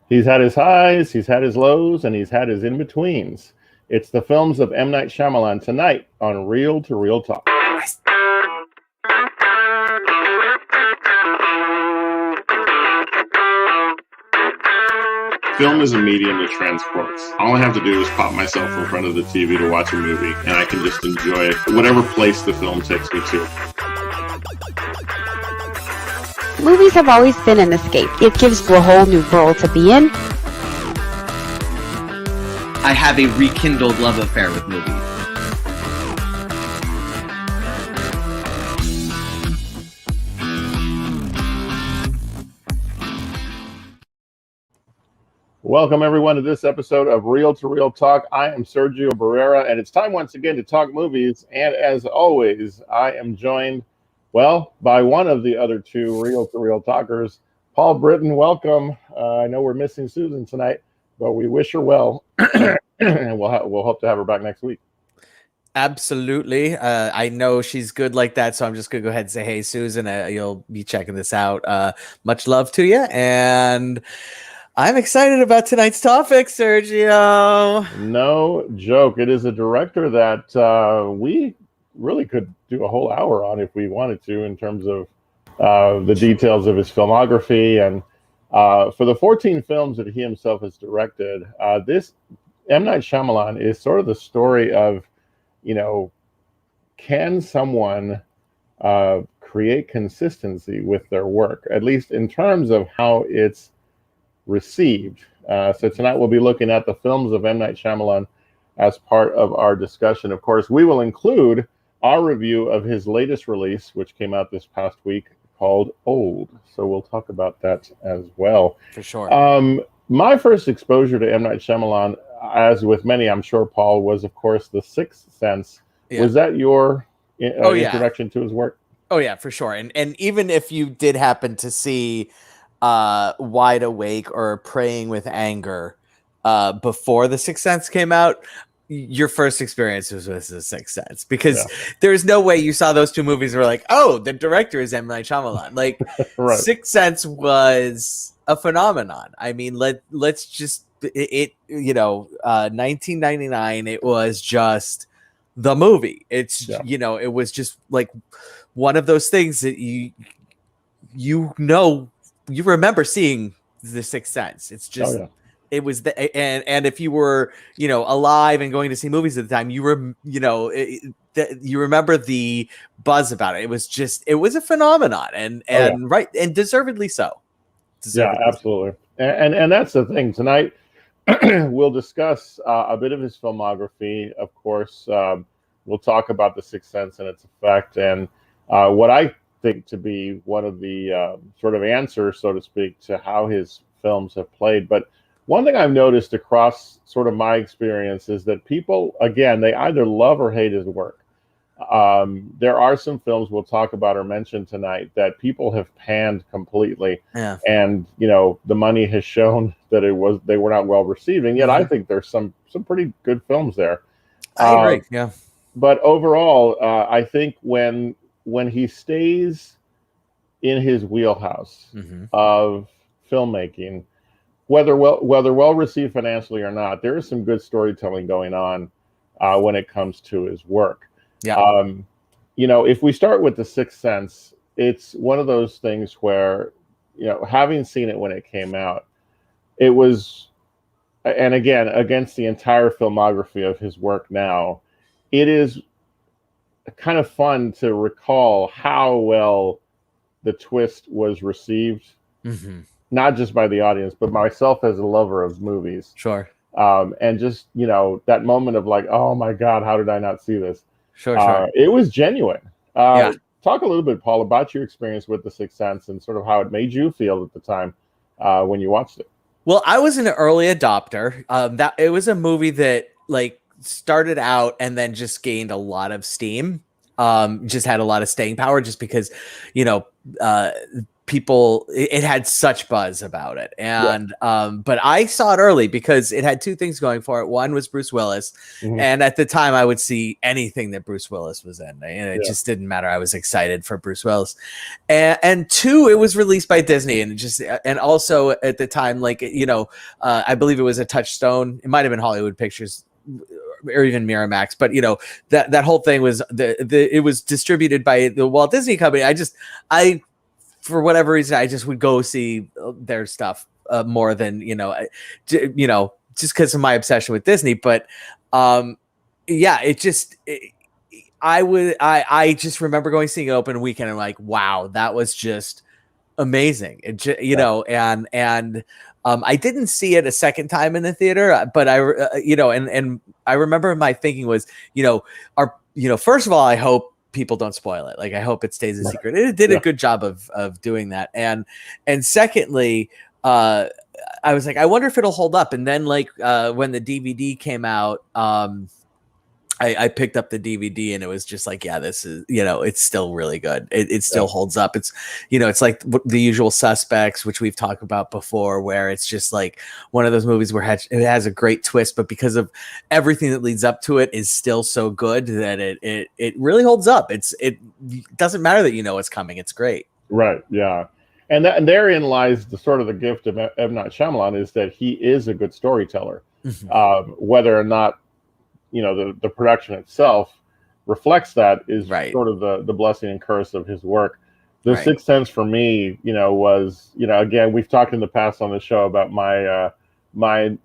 He's had his highs, he's had his lows, and he's had his in-betweens. It's the films of M. Night Shyamalan tonight on Reel to Reel Talk. Film is a medium that transports. All I have to do is pop myself in front of the TV to watch a movie, and I can just enjoy it, whatever place the film takes me to. Movies have always been an escape. It gives you a whole new world to be in. I have a rekindled love affair with movies. Welcome, everyone, to this episode of Reel to Reel Talk. I am Sergio Barrera, and it's time once again to talk movies. And as always, I am joined, well, by one of the other two Reel to Reel Talkers, Paul Britton. Welcome. I know we're missing Susan tonight, but we wish her well, and we'll hope to have her back next week. Absolutely. I know she's good like that, so I'm just going to go ahead and say, hey, Susan, you'll be checking this out. Much love to you, and I'm excited about tonight's topic, Sergio. No joke. It is a director that we really could do a whole hour on if we wanted to, in terms of the details of his filmography. And for the 14 films that he himself has directed, this M. Night Shyamalan is sort of the story of, can someone create consistency with their work, at least in terms of how it's received. So tonight we'll be looking at the films of M. Night Shyamalan as part of our discussion. Of course, we will include our review of his latest release, which came out this past week, called Old. So we'll talk about that as well. For sure. My first exposure to M. Night Shyamalan, as with many, I'm sure, Paul, was, of course, The Sixth Sense. Yeah. Was that your introduction to his work? Oh, yeah, for sure. And even if you did happen to see Wide Awake or Praying with Anger before The Sixth Sense came out, your first experience was with The Sixth Sense, because there's no way you saw those two movies and were like, oh, the director is M. Night Shyamalan. Like, right. Sixth Sense was a phenomenon. I mean, let's just 1999, it was just the movie. It's it was just like one of those things that you remember seeing The Sixth Sense. It's just it was and if you were alive and going to see movies at the time, you remember the buzz about it. It was a phenomenon, and right, and deservedly so. Absolutely. And that's the thing. Tonight we'll discuss a bit of his filmography. Of course, we'll talk about The Sixth Sense and its effect, and what I think to be one of the sort of answers, so to speak, to how his films have played. But one thing I've noticed across sort of my experience is that people, again, they either love or hate his work. There are some films we'll talk about or mention tonight that people have panned completely, and the money has shown that they were not well received. And yet, I think there's some pretty good films there. I agree. Yeah. But overall, I think when he stays in his wheelhouse of filmmaking, whether well received financially or not, there is some good storytelling going on when it comes to his work. Yeah. If we start with The Sixth Sense, it's one of those things where, having seen it when it came out, it was, and again, against the entire filmography of his work now, it is kind of fun to recall how well the twist was received, not just by the audience, but myself as a lover of movies. Sure. And just, that moment of like, oh my God, how did I not see this? Sure. It was genuine. Talk a little bit, Paul, about your experience with The Sixth Sense and sort of how it made you feel at the time when you watched it. Well, I was an early adopter. That it was a movie that started out and then just gained a lot of steam. Just had a lot of staying power, just because people, it had such buzz about it. And but I saw it early because it had two things going for it. One was Bruce Willis, and at the time I would see anything that Bruce Willis was in, and it just didn't matter. I was excited for Bruce Willis. And two, it was released by Disney, and also at the time, like, I believe it was a Touchstone. It might have been Hollywood Pictures or even Miramax, but that whole thing was it was distributed by the Walt Disney Company. I for whatever reason, I just would go see their stuff more than just because of my obsession with Disney. But I just remember going seeing it open weekend and like, wow, that was just amazing. And I didn't see it a second time in the theater, but and I remember my thinking was, first of all, I hope people don't spoil it. Like, I hope it stays a secret. It did a good job of doing that. And secondly, I was like, I wonder if it'll hold up. And then when the DVD came out, I picked up the DVD and it was just like, yeah, this is, it's still really good. It still holds up. It's, it's like The Usual Suspects, which we've talked about before, where it's just like one of those movies where it has a great twist, but because of everything that leads up to it is still so good that it really holds up. It doesn't matter that it's coming. It's great. Right. Yeah. And therein lies the sort of the gift of M. Night Shyamalan, is that he is a good storyteller, whether or not the production itself reflects that is sort of the blessing and curse of his work. The Sixth Sense for me, was, again, we've talked in the past on the show about my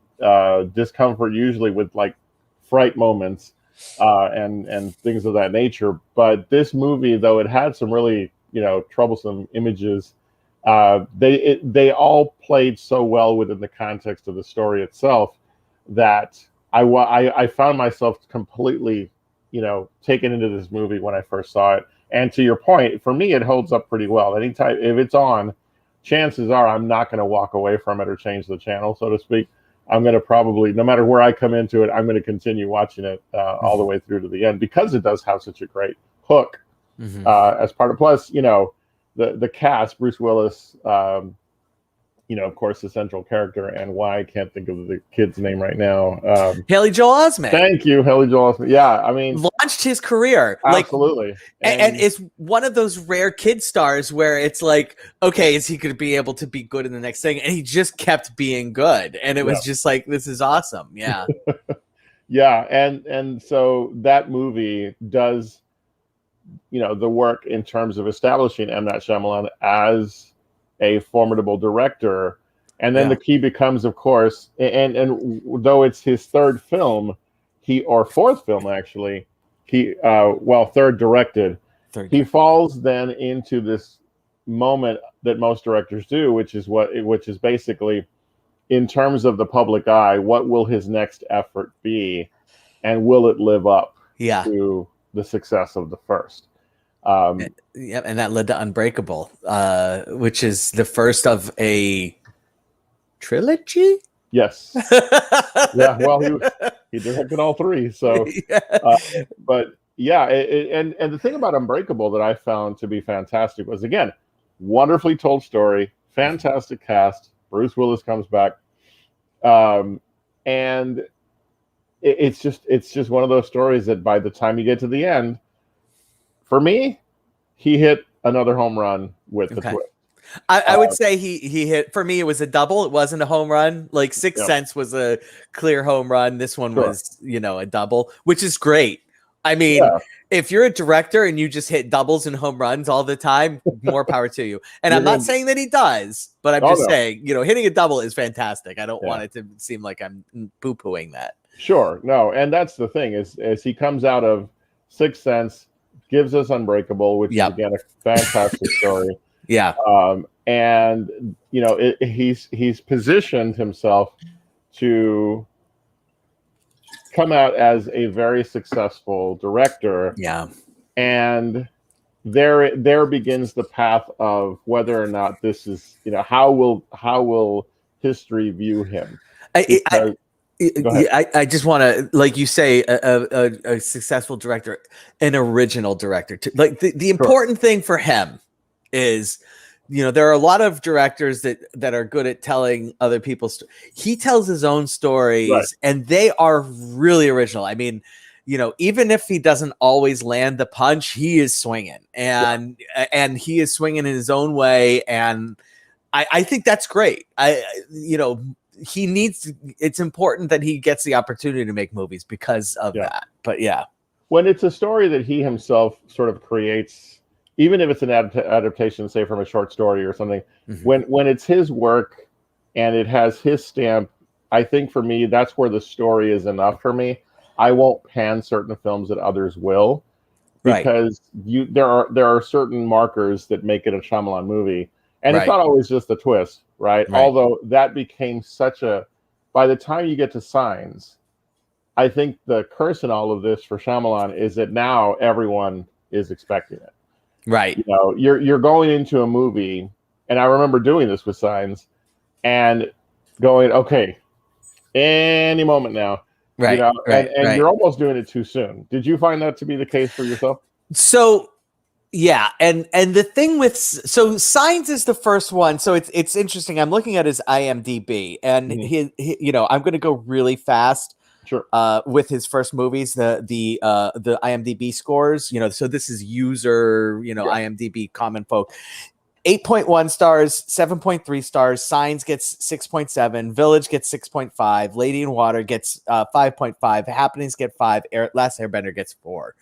discomfort usually with like fright moments and things of that nature. But this movie, though it had some really, troublesome images, they all played so well within the context of the story itself that I found myself completely, taken into this movie when I first saw it. And to your point, for me, it holds up pretty well. Anytime, if it's on, chances are I'm not going to walk away from it or change the channel, so to speak. I'm going to probably, no matter where I come into it, I'm going to continue watching it all the way through to the end, because it does have such a great hook as part of, plus, the cast, Bruce Willis, of course, the central character, and why I can't think of the kid's name right now. Haley Joel Osment. Thank you, Haley Joel Osment. Yeah, I mean, launched his career. Absolutely. And it's one of those rare kid stars where it's like, okay, is he going to be able to be good in the next thing? And he just kept being good. And it was just like, this is awesome. Yeah. Yeah. And so that movie does, the work in terms of establishing M. Night Shyamalan as a formidable director. And then the key becomes, of course, and though it's his third film, fourth film actually, third directed, he falls then into this moment that most directors do, which is basically, in terms of the public eye, what will his next effort be, and will it live up to the success of the first? And that led to Unbreakable, which is the first of a trilogy. Yes. Yeah. Well, he directed all three. So, but yeah, and the thing about Unbreakable that I found to be fantastic was, again, wonderfully told story, fantastic cast. Bruce Willis comes back, and it's just one of those stories that by the time you get to the end, for me, he hit another home run with the twist. I would say he hit, for me, it was a double. It wasn't a home run. Like Sixth Sense was a clear home run. This one was, a double, which is great. I mean, if you're a director and you just hit doubles and home runs all the time, more power to you. And I'm not saying that he does, but I'm just saying, hitting a double is fantastic. I don't want it to seem like I'm poo-pooing that. Sure. No. And that's the thing is, as he comes out of Sixth Sense, gives us Unbreakable, which is, again, a fantastic story. Yeah. And he's positioned himself to come out as a very successful director. Yeah. And there begins the path of whether or not this is, how will history view him? I just want to, like you say, a successful director, an original director. Like the important thing for him is there are a lot of directors that are good at telling other people's. He tells his own stories, Right. and they are really original. I mean, even if he doesn't always land the punch, he is swinging, and he is swinging in his own way, and I think that's great. He needs. It's important that he gets the opportunity to make movies because of that. But yeah, when it's a story that he himself sort of creates, even if it's an adaptation, say from a short story or something, when it's his work and it has his stamp, I think for me that's where the story is enough for me. I won't pan certain films that others will, because there are certain markers that make it a Shyamalan movie, and it's not always just the twist, right? Although that became such a. By the time you get to Signs, I think the curse in all of this for Shyamalan is that now everyone is expecting it. Right. You're going into a movie, and I remember doing this with Signs, and going, okay, any moment now. Right. And you're almost doing it too soon. Did you find that to be the case for yourself? So, yeah, and the thing with Signs is the first one. So it's interesting. I'm looking at his IMDb, and he I'm going to go really fast. Sure. With his first movies, the IMDb scores. So this is user, IMDb common folk. 8.1 stars, 7.3 stars. Signs gets 6.7. Village gets 6.5. Lady in Water gets 5.5. Happenings get 5. Last Airbender gets 4.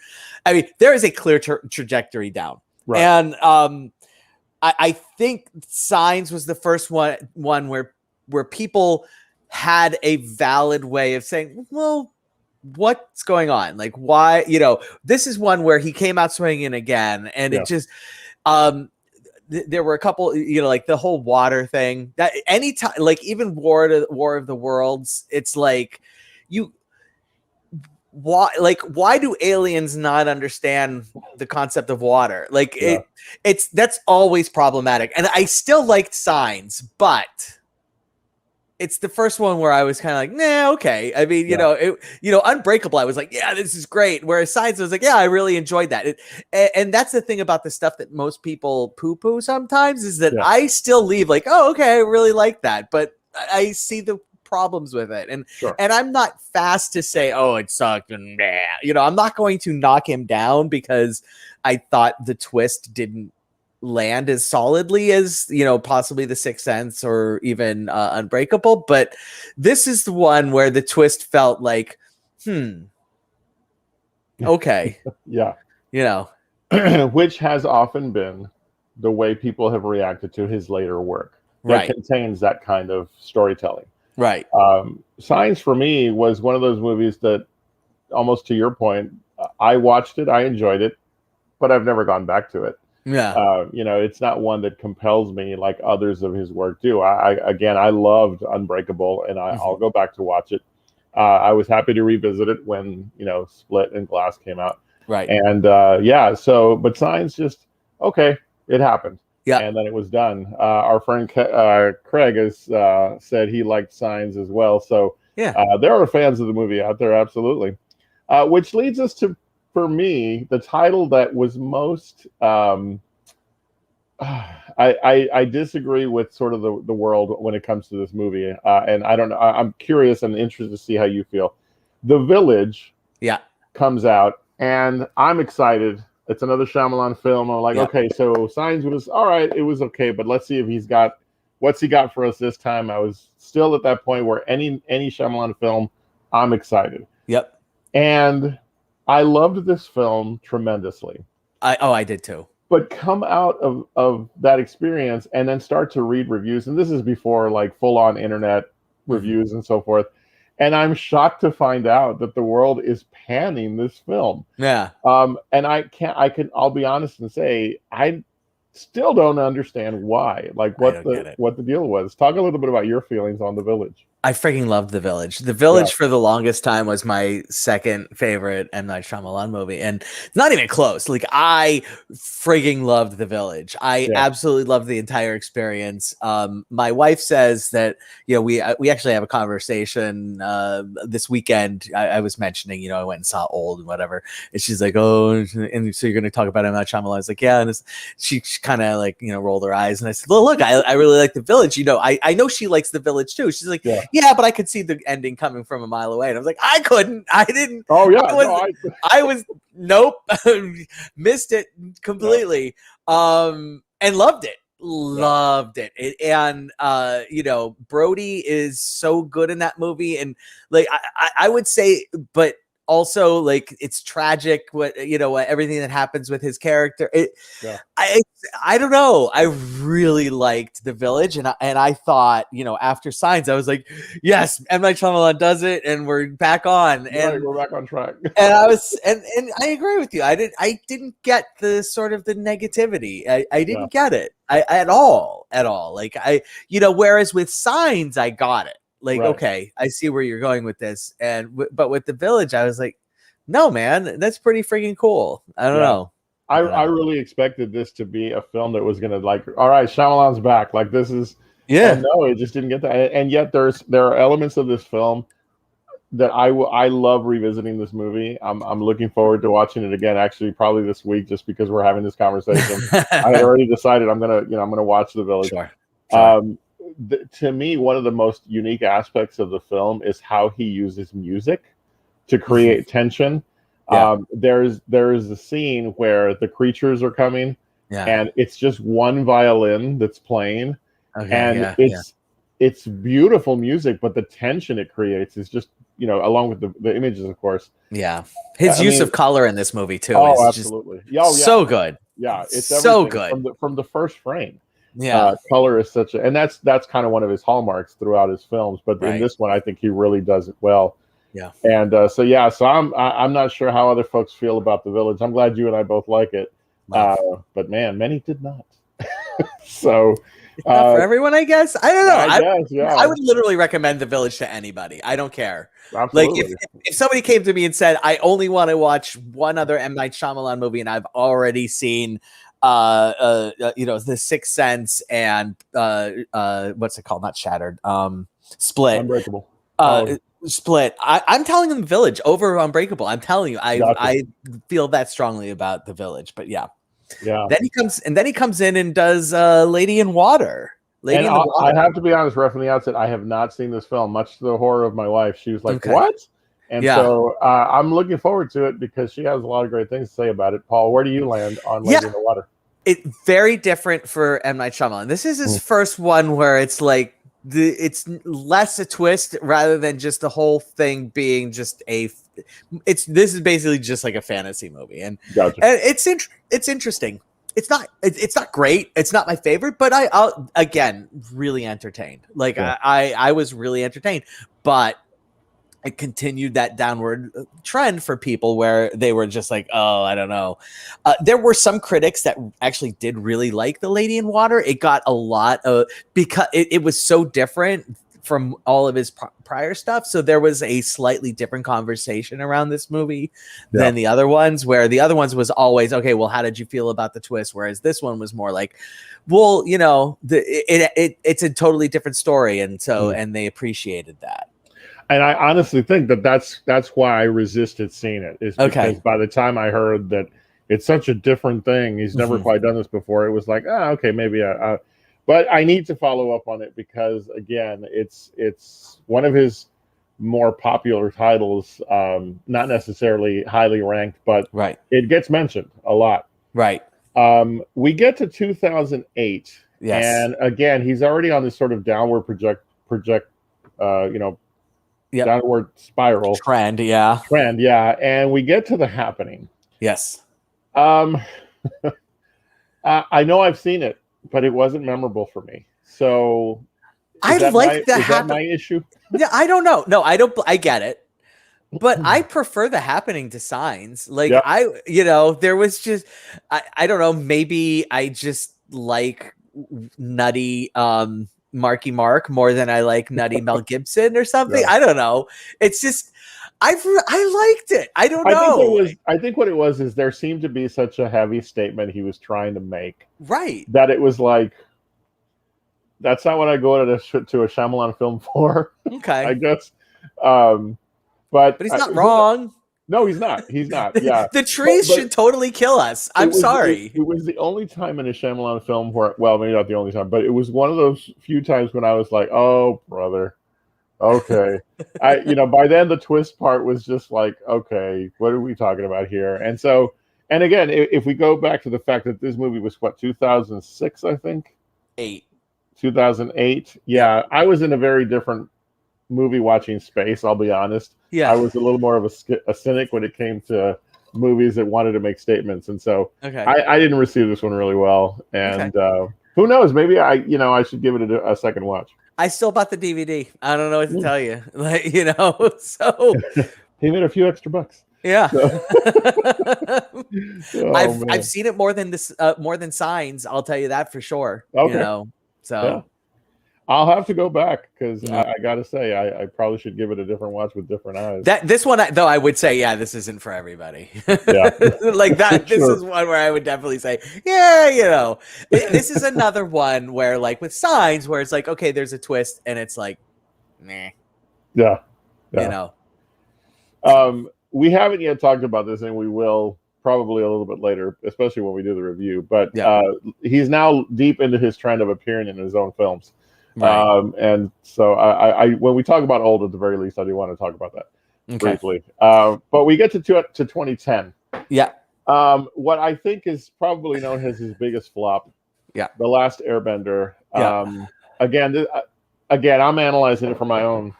I mean, there is a clear trajectory down. Right. And I think Signs was the first one where people had a valid way of saying, well, what's going on? Like, why? This is one where he came out swinging again, and it just there were a couple, like the whole water thing, that anytime, like even War of the Worlds, it's like, why do aliens not understand the concept of water? Like that's always problematic. And I still liked Signs, but it's the first one where I was kind of like, nah, okay. I mean, Unbreakable, I was like, yeah, this is great. Whereas Signs, I was like, yeah, I really enjoyed that. And that's the thing about the stuff that most people poo-poo sometimes, is that I still leave like, oh, okay, I really like that. But I see the problems with it. And I'm not fast to say, oh, it sucked. And I'm not going to knock him down because I thought the twist didn't land as solidly as possibly The Sixth Sense or even Unbreakable, but this is the one where the twist felt like okay. Which has often been the way people have reacted to his later work that contains that kind of storytelling. Signs for me was one of those movies that, almost to your point, I watched it, I enjoyed it, but I've never gone back to it. It's not one that compels me like others of his work do. I loved Unbreakable, and I'll go back to watch it. I was happy to revisit it when Split and Glass came out. And but Signs just it happened. And then it was done. Our friend Craig has said he liked Signs as well. So there are fans of the movie out there, absolutely. Which leads us to, for me, the title that was most I disagree with sort of the world when it comes to this movie, and I don't know. I'm curious and interested to see how you feel. The Village comes out, and I'm excited. It's another Shyamalan film. I'm like, okay, so Signs was all right. It was okay, but let's see if what's he got for us this time. I was still at that point where any Shyamalan film, I'm excited. And I loved this film tremendously. I did too. But come out of that experience and then start to read reviews, and this is before like full-on internet reviews and so forth, and I'm shocked to find out that the world is panning this film. And I'll be honest and say I still don't understand why. Like what the deal was. Talk a little bit about your feelings on The Village. I freaking loved The Village. The Yeah. Village for the longest time was my second favorite M. Night Shyamalan movie, and not even close. Like I frigging loved The Village. I Yeah. absolutely loved the entire experience. My wife says that we actually have a conversation this weekend. I was mentioning I went and saw Old and whatever, and she's like, oh, and so you're going to talk about M. Night Shyamalan? I was like, yeah, and she kind of like rolled her eyes, and I said, well, look, I really like The Village. I know she likes The Village too. She's like, yeah, but I could see the ending coming from a mile away. And I was like, I couldn't. I didn't. Oh, yeah. I was nope. Missed it completely. And loved it. Loved it. And Brody is so good in that movie. And like I would say, but also like it's tragic what everything that happens with his character. I don't know. I really liked The Village, and I thought, after Signs, I was like, yes, M. Night Shyamalan does it, and we're back on. And we're back on track. And I was, and I agree with you. I didn't get the sort of the negativity. I didn't get it at all. Like whereas with Signs, I got it. Like, okay, I see where you're going with this. But with The Village, I was like, no, man, that's pretty freaking cool. I don't know. I really expected this to be a film that was going to like, all right, Shyamalan's back. Like this is, and no, it just didn't get that. And yet there are elements of this film that I love revisiting this movie. I'm looking forward to watching it again, actually, probably this week, just because we're having this conversation. I had already decided I'm gonna watch The Village. Sure. To me, one of the most unique aspects of the film is how he uses music to create tension. There's a scene where the creatures are coming, and it's just one violin that's playing, and it's beautiful music, but the tension it creates is just along with the images, of course. His use of color in this movie too. Oh, absolutely. So good. Yeah, it's so good from the first frame. Color is such a, and that's kind of one of his hallmarks throughout his films. But in this one, I think he really does it well. And so I'm not sure how other folks feel about The Village. I'm glad you and I both like it. But man, many did not. So it's not for everyone, I guess. I don't know. I would literally recommend The Village to anybody. I don't care. Absolutely. Like if somebody came to me and said, I only want to watch one other M. Night Shyamalan movie, and I've already seen The Sixth Sense and what's it called? Not Shattered. Split. Unbreakable. Split. I'm telling them Village over Unbreakable. I'm telling you, I feel that strongly about The Village. But yeah. Then he comes in and does Lady in Water. I have to be honest, right from the outset, I have not seen this film, much to the horror of my wife. She was like, "What?" And so I'm looking forward to it because she has a lot of great things to say about it. Paul, where do you land on Lady in the Water? It's very different for M. Night Shyamalan. This is his first one where it's like it's less a twist rather than just the whole thing being just this is basically just like a fantasy movie, and it's interesting. It's not great. It's not my favorite, but I'll again really entertained. Like I was really entertained, but it continued that downward trend for people where they were just like, oh, I don't know. There were some critics that actually did really like The Lady in Water. It got a lot of, because it was so different from all of his prior stuff. So there was a slightly different conversation around this movie than the other ones, where the other ones was always, okay, well, how did you feel about the twist? Whereas this one was more like, well, it's a totally different story. And so, and they appreciated that. And I honestly think that's why I resisted seeing it, is because by the time I heard that it's such a different thing, he's never quite done this before, it was like, okay, maybe but I need to follow up on it because, again, it's one of his more popular titles, not necessarily highly ranked, but it gets mentioned a lot. We get to 2008, and again, he's already on this sort of downward downward spiral trend, and we get to The Happening. I know I've seen it, but it wasn't memorable for me. So is that my issue? Yeah, I don't know. No, I don't. I get it, but I prefer The Happening to Signs. Like there was just I don't know. Maybe I just like nutty Marky Mark more than I like Nutty Mel Gibson or something. Yeah. I don't know. It's just I liked it. I don't I think know. I think what it was is there seemed to be such a heavy statement he was trying to make, Right. that it was like, that's not what I go to a Shyamalan film for. Okay. I guess. But he's not wrong. No, he's not. He's not. Yeah. The trees should totally kill us. I'm sorry. It was the only time in a Shyamalan film where, well, maybe not the only time, but it was one of those few times when I was like, oh, brother. Okay. By then the twist part was just like, okay, what are we talking about here? And so, and again, if we go back to the fact that this movie was 2006, I think? 2008. Yeah. I was in a very different movie watching space, I'll be honest. Yeah. I was a little more of a cynic when it came to movies that wanted to make statements. And so I didn't receive this one really well. And who knows? Maybe I should give it a second watch. I still bought the DVD. I don't know what to tell you. So he made a few extra bucks. Yeah. So. I've seen it more than Signs. I'll tell you that for sure. Okay. So yeah. I'll have to go back because I gotta say I probably should give it a different watch with different eyes. This one though, I would say, this isn't for everybody. Yeah, like that. This is one where I would definitely say, this is another one where, like with Signs, where it's like, okay, there's a twist, and it's like, meh. Yeah. We haven't yet talked about this, and we will probably a little bit later, especially when we do the review. But he's now deep into his trend of appearing in his own films. Right. And so I when we talk about old, at the very least, I do want to talk about that briefly. But we get to 2010. Yeah. What I think is probably known as his biggest flop. Yeah. The Last Airbender. Yeah. Again, I'm analyzing it for my own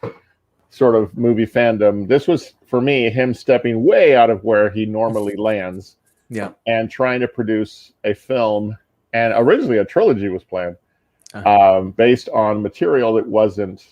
sort of movie fandom. This was, for me, him stepping way out of where he normally lands. Yeah. And trying to produce a film. And originally a trilogy was planned. Based on material that wasn't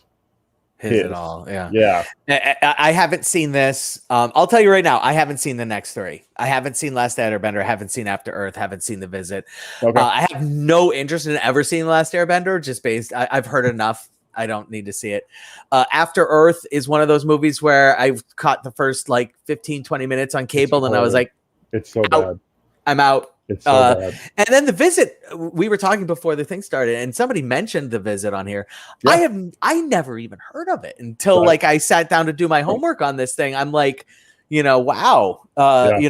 his at all. Yeah. I haven't seen this. I'll tell you right now, I haven't seen the next three. I haven't seen Last Airbender, haven't seen After Earth, haven't seen The Visit. Okay. I have no interest in ever seeing Last Airbender, just based. I've heard enough. I don't need to see it. After Earth is one of those movies where I've caught the first 15, 20 minutes on cable, and I was like, it's so bad. I'm out. It's so bad. And then The Visit, we were talking before the thing started, and somebody mentioned The Visit on here. Yeah. I never even heard of it until I sat down to do my homework on this thing. I'm like, wow. But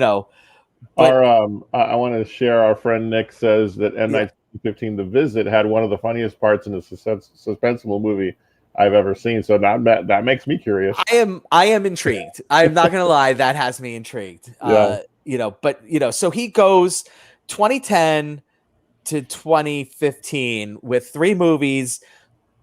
I want to share, our friend Nick says that M1915 The Visit had one of the funniest parts in a suspenseful movie I've ever seen. So that makes me curious. I am intrigued. I'm not gonna lie, that has me intrigued. So he goes 2010 to 2015 with 3 movies,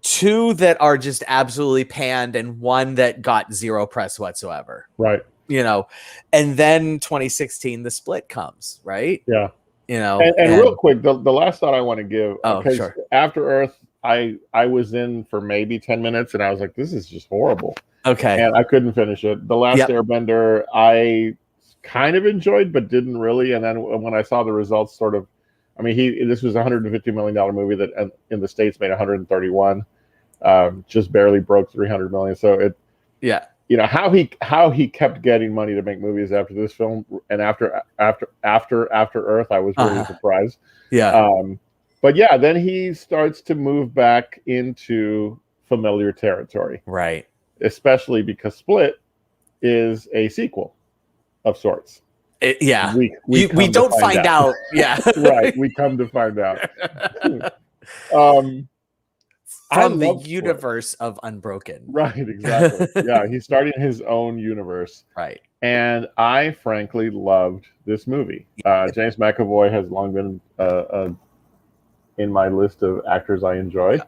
2 that are just absolutely panned and 1 that got 0 press whatsoever. Right. And then 2016 The Split comes, right? Yeah. And real quick, the last thought I want to give, because sure. After Earth, I was in for maybe 10 minutes and I was like, this is just horrible. Okay. And I couldn't finish it. The Last Airbender, I kind of enjoyed, but didn't really. And then when I saw the results, this was a $150 million movie that in the States made 131, just barely broke 300 million. So how he kept getting money to make movies after this film and after Earth, I was really surprised. Yeah. But yeah, then he starts to move back into familiar territory. Right. Especially because Split is a sequel of sorts. We don't find out. Yeah. Right. We come to find out. From the universe of Unbroken. Right, exactly. Yeah, he's starting his own universe. Right. And I frankly loved this movie. James McAvoy has long been in my list of actors I enjoy.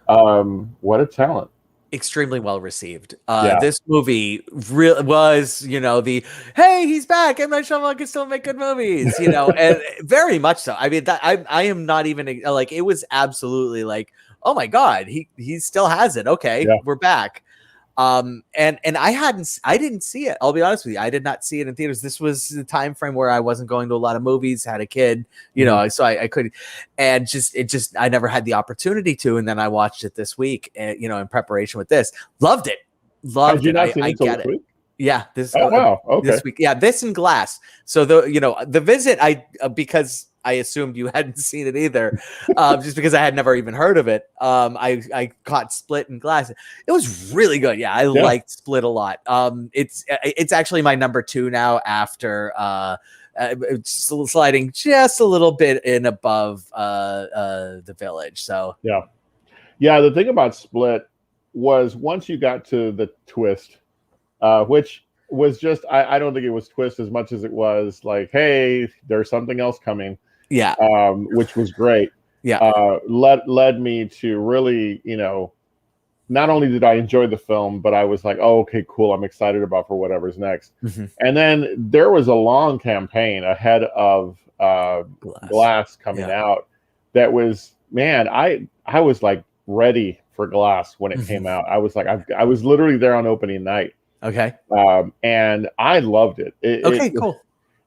What a talent. Extremely well received. This movie was, hey, he's back. M. Night Shyamalan can still make good movies, and very much so. I mean, I am not even it was absolutely oh my God, he still has it. Okay, we're back. And I didn't see it. I'll be honest with you. I did not see it in theaters. This was the time frame where I wasn't going to a lot of movies, had a kid, so I could, and I never had the opportunity to. And then I watched it this week, in preparation with this. Loved it. Had you not seen it till this week? Yeah. This. Oh, wow. Okay. This week. Yeah. This and Glass. So the visit, because I assumed you hadn't seen it either, just because I had never even heard of it. I caught Split and Glass. It was really good. Yeah, I liked Split a lot. It's actually my number 2 now after sliding just a little bit in above The Village. So yeah. The thing about Split was once you got to the twist, which was just I don't think it was twist as much as it was like, hey, there's something else coming. Yeah. Which was great. Yeah. Led me to really, not only did I enjoy the film, but I was like, oh, okay, cool. I'm excited about for whatever's next. Mm-hmm. And then there was a long campaign ahead of Glass coming out that was, man, I was like ready for Glass when it came out. I was like, I was literally there on opening night. Okay. And I loved it. Cool.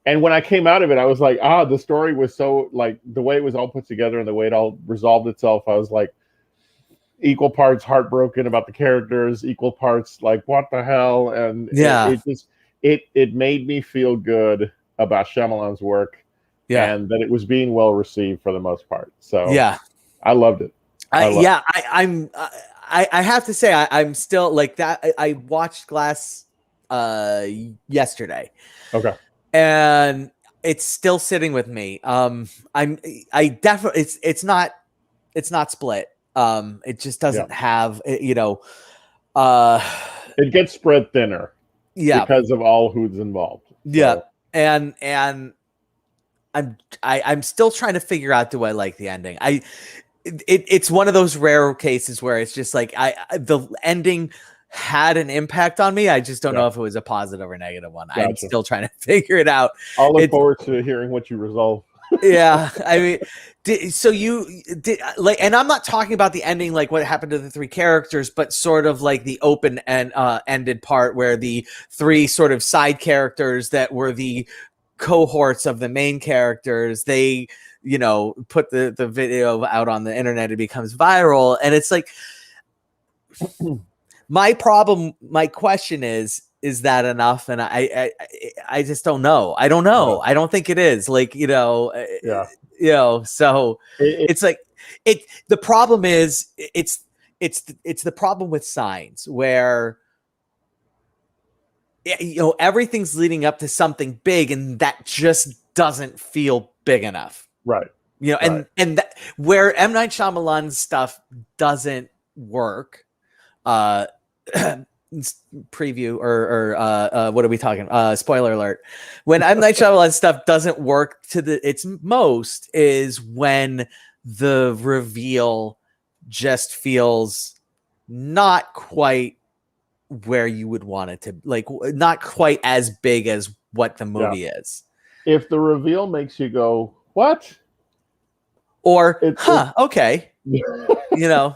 And when I came out of it, I was like, the story was so, like, the way it was all put together and the way it all resolved itself, I was like, equal parts heartbroken about the characters, equal parts like, what the hell? And it made me feel good about Shyamalan's work, and that it was being well received for the most part. So I loved it. I have to say I'm still like that. I watched Glass yesterday. Okay. And it's still sitting with me. I definitely it's not Split. It just doesn't have it gets spread thinner. Yeah. Because of all who's involved. So. Yeah. And I'm still trying to figure out, do I like the ending? It's one of those rare cases where it's just like the ending had an impact on me. I just don't know if it was a positive or negative one. Gotcha. I'm still trying to figure it out. I'll look forward to hearing what you resolve. Yeah, I mean, and I'm not talking about the ending, like what happened to the 3 characters, but sort of like the open and ended part where the 3 sort of side characters that were the cohorts of the main characters, they put the video out on the internet, it becomes viral, and it's like my question is that enough? And I just don't know. I don't know. I don't think it is, like, so it's like the problem is it's the problem with Signs where everything's leading up to something big and that just doesn't feel big enough. Right. And where M. Night Shyamalan's stuff doesn't work, preview or what are we talking? Spoiler alert. When M. Night Shyamalan stuff doesn't work to its most is when the reveal just feels not quite where you would want it to, like, not quite as big as what the movie is. If the reveal makes you go, what? Or, okay. Yeah,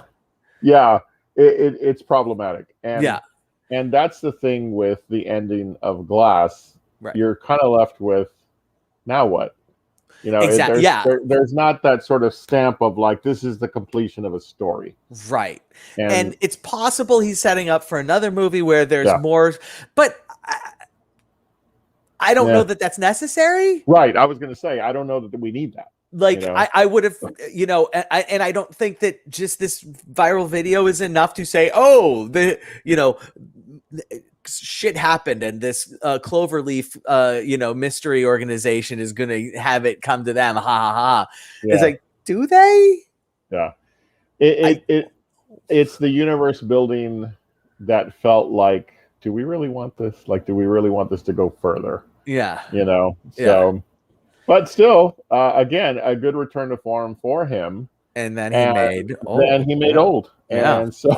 it's problematic. And that's the thing with the ending of Glass. Right. You're kind of left with, now what? Exactly. There's not that sort of stamp of like, this is the completion of a story. Right. And it's possible he's setting up for another movie where there's more, but I don't know that that's necessary. Right. I was going to say, I don't know that we need that. Like, I would have, and I don't think that just this viral video is enough to say, oh, shit happened and this Cloverleaf, mystery organization is going to have it come to them. Ha ha ha. Yeah. It's like, do they? Yeah. It's the universe building that felt like, do we really want this? Like, do we really want this to go further? Yeah. So, but still, again, a good return to form for him. And then he made Old. And he made Old. Yeah. And so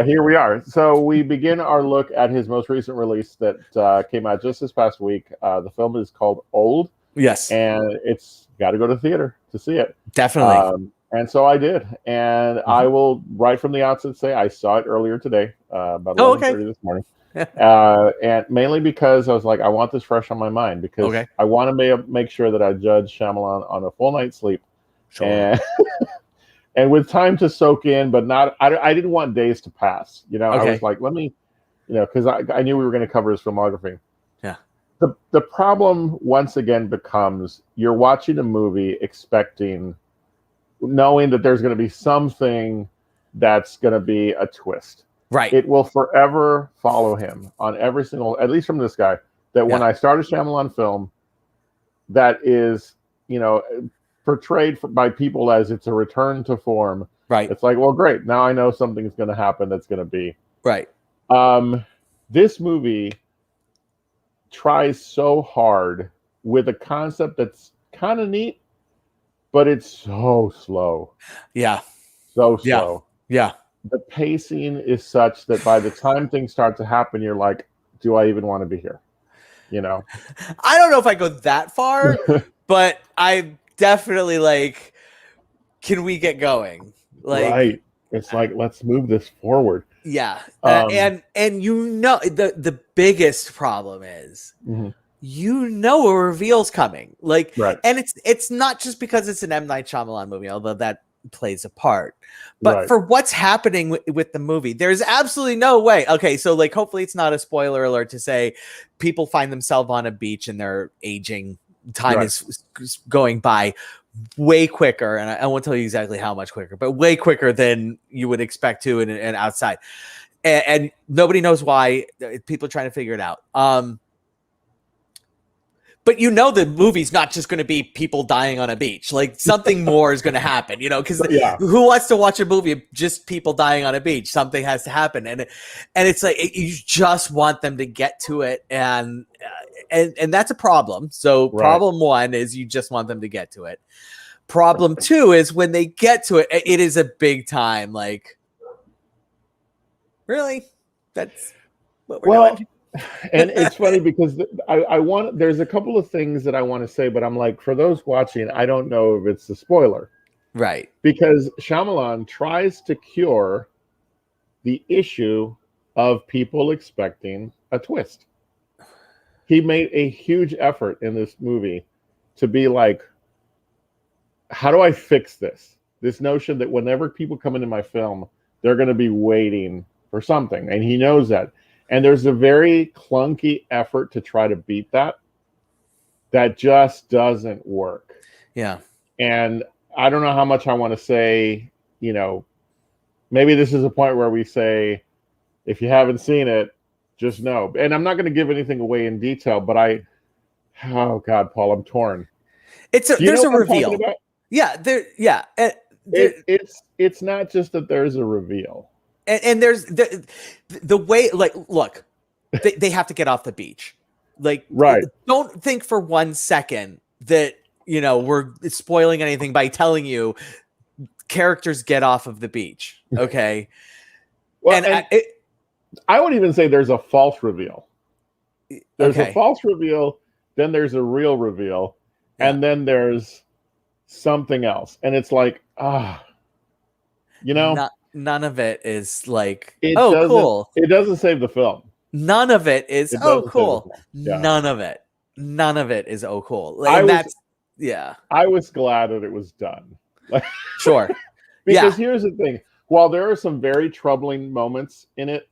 here we are. So we begin our look at his most recent release that came out just this past week. The film is called Old. Yes. And it's got to go to theater to see it. Definitely. And so I did, and I will right from the outset say I saw it earlier today, about 11:30 this morning, and mainly because I was like, I want this fresh on my mind because I want to make sure that I judge Shyamalan on a full night's sleep, and and with time to soak in, but not. I didn't want days to pass. I was like, let me, because I knew we were going to cover his filmography. Yeah. The problem once again becomes you're watching a movie knowing that there's going to be something that's going to be a twist. Right. It will forever follow him on every single, at least from this guy, that when I start a Shyamalan film that is, portrayed by people as it's a return to form. Right. It's like, well, great. Now I know something's going to happen that's going to be. Right. This movie tries so hard with a concept that's kind of neat, but it's so slow. Yeah. So slow. Yeah. The pacing is such that by the time things start to happen, you're like, do I even want to be here? I don't know if I go that far, but I definitely like, can we get going? Like, right. It's like, let's move this forward. Yeah. And the biggest problem is, a reveal's coming. Like, and it's not just because it's an M. Night Shyamalan movie, although that plays a part. But for what's happening with the movie, there's absolutely no way. Okay, so like, hopefully it's not a spoiler alert to say people find themselves on a beach and they're aging. Time is going by way quicker, and I won't tell you exactly how much quicker, but way quicker than you would expect to and outside. And nobody knows why. People are trying to figure it out. But the movie's not just going to be people dying on a beach. Like, something more is going to happen, because who wants to watch a movie of just people dying on a beach? Something has to happen. And it's like, you just want them to get to it. And that's a problem. So problem one is you just want them to get to it. Problem two is when they get to it, it is a big time. Like, really? That's what we're doing? And it's funny because there's a couple of things that I want to say, but I'm like, for those watching, I don't know if it's a spoiler. Right. Because Shyamalan tries to cure the issue of people expecting a twist. He made a huge effort in this movie to be like, how do I fix this? This notion that whenever people come into my film, they're going to be waiting for something. And he knows that. And there's a very clunky effort to try to beat that just doesn't work. Yeah. And I don't know how much I want to say, maybe this is a point where we say, if you haven't seen it, just know. And I'm not going to give anything away in detail, but oh God, Paul, I'm torn. There's a reveal. Yeah. It's not just that there's a reveal. And there's the way, like, look, they have to get off the beach. Like, don't think for 1 second that, we're spoiling anything by telling you characters get off of the beach. Okay. Well, and I would even say there's a false reveal. There's a false reveal, then there's a real reveal, and then there's something else. And it's like, none of it is like, cool. It doesn't save the film. None of it is, cool. Yeah. None of it is, cool. Like, I was glad that it was done. Sure. Because here's the thing. While there are some very troubling moments in it,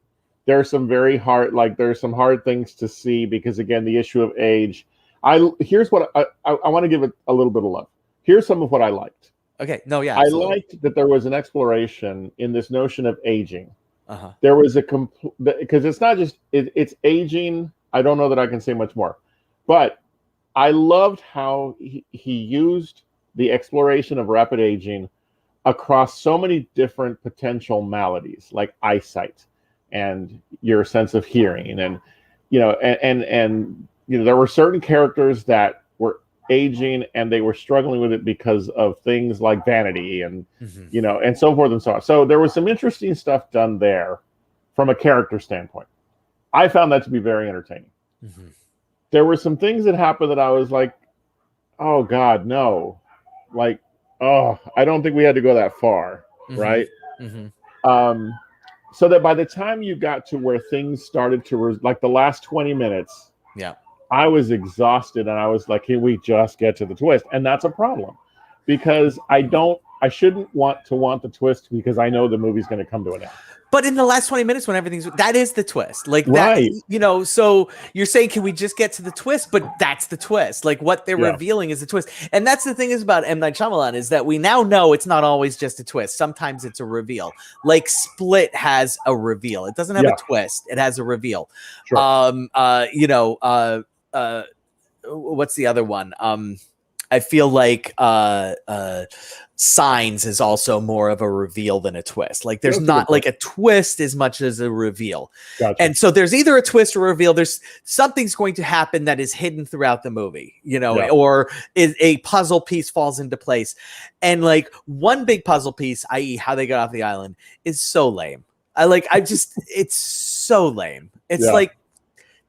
there are some very hard, there's some hard things to see because, again, the issue of age. Here's what I want to give it a little bit of love. Here's some of what I liked. Okay. No, yeah. Absolutely. I liked that there was an exploration in this notion of aging. There was because it's not just, it's aging. I don't know that I can say much more, but I loved how he used the exploration of rapid aging across so many different potential maladies, like eyesight and your sense of hearing. And, there were certain characters that were aging and they were struggling with it because of things like vanity and and so forth and so on. So there was some interesting stuff done there from a character standpoint. I found that to be very entertaining. There were some things that happened that I was like, oh God, no. Like, Oh, I don't think we had to go that far, Mm-hmm. right? Mm-hmm. So that by the time you got to where things started to like the last 20 minutes, Yeah. I was exhausted and I was like, can we just get to the twist? And that's a problem because I shouldn't want the twist because I know the movie's going to come to an end. But in the last 20 minutes, when that is the twist. Like that, Right. so you're saying, can we just get to the twist? But that's the twist. Like what they're revealing is the twist. And that's the thing is about M. Night Shyamalan is that we now know it's not always just a twist. Sometimes it's a reveal. Like Split has a reveal. It doesn't have a twist. It has a reveal. Sure. What's the other one? I feel like Signs is also more of a reveal than a twist. Like there's not like a twist as much as a reveal. Gotcha. And so there's either a twist or a reveal. There's something's going to happen that is hidden throughout the movie, or a puzzle piece falls into place. And like one big puzzle piece, i.e. how they got off the island, is so lame. It's so lame. It's like,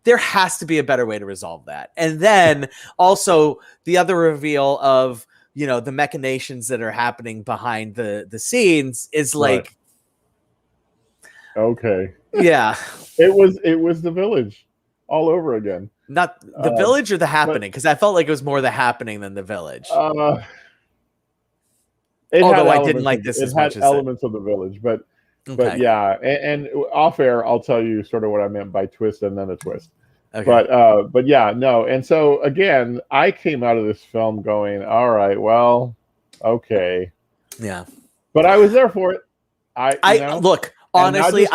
there has to be a better way to resolve that. And then also the other reveal of, the machinations that are happening behind the scenes is like, okay. Yeah. It was The Village all over again. Not The Village or The Happening. Cause I felt like it was more The Happening than The Village. Although I didn't like this as much as elements of The Village, but yeah. And off air, I'll tell you sort of what I meant by twist and then a twist. Okay. But yeah, no. And so again, I came out of this film going, all right, well, okay. Yeah. But I was there for it. Look, honestly,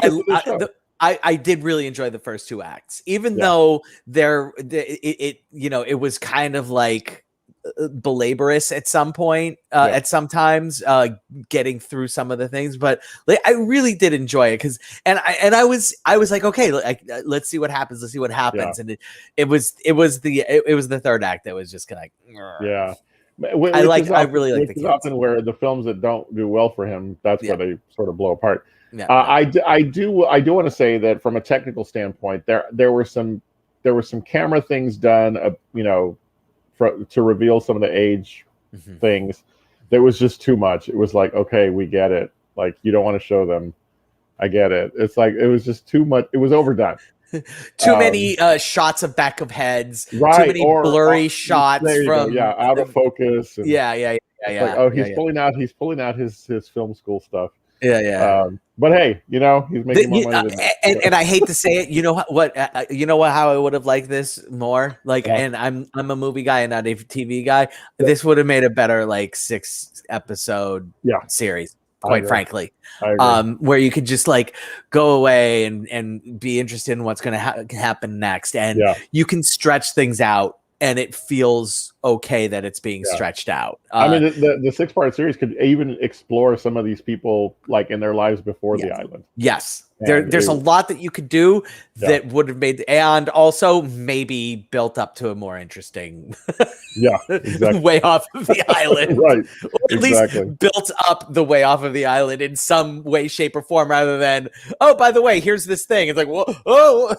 I did really enjoy the first two acts, even though it was kind of like belaborous at some point, at some times, getting through some of the things, but like, I really did enjoy it because, and I was like, okay, let's see what happens. Let's see what happens. And it was the third act that was just kind of I really like the kids. Often where the films that don't do well for him, that's where they sort of blow apart. I do want to say that from a technical standpoint, there were some camera things done, to reveal some of the age things. There was just too much. It was like, okay, we get it. Like, you don't want to show them. I get it. It's like, it was just too much. It was overdone. Too many shots of back of heads. Right. Too many blurry shots from out of focus. And yeah. Like, he's pulling out his film school stuff. Yeah. But hey, he's making more money than that. And I hate to say it, how I would have liked this more. Like, and I'm a movie guy and not a TV guy. Yeah. This would have made a better 6 episode series, quite frankly. Where you could just go away and be interested in what's going to happen next, and you can stretch things out. And it feels okay that it's being stretched out. I mean, the 6-part series could even explore some of these people in their lives before the island. Yes, there's a lot that you could do that would have made, and also maybe built up to a more interesting, exactly. way off of the island, right? Or at least built up the way off of the island in some way, shape, or form, rather than, oh, by the way, here's this thing. It's like, whoa,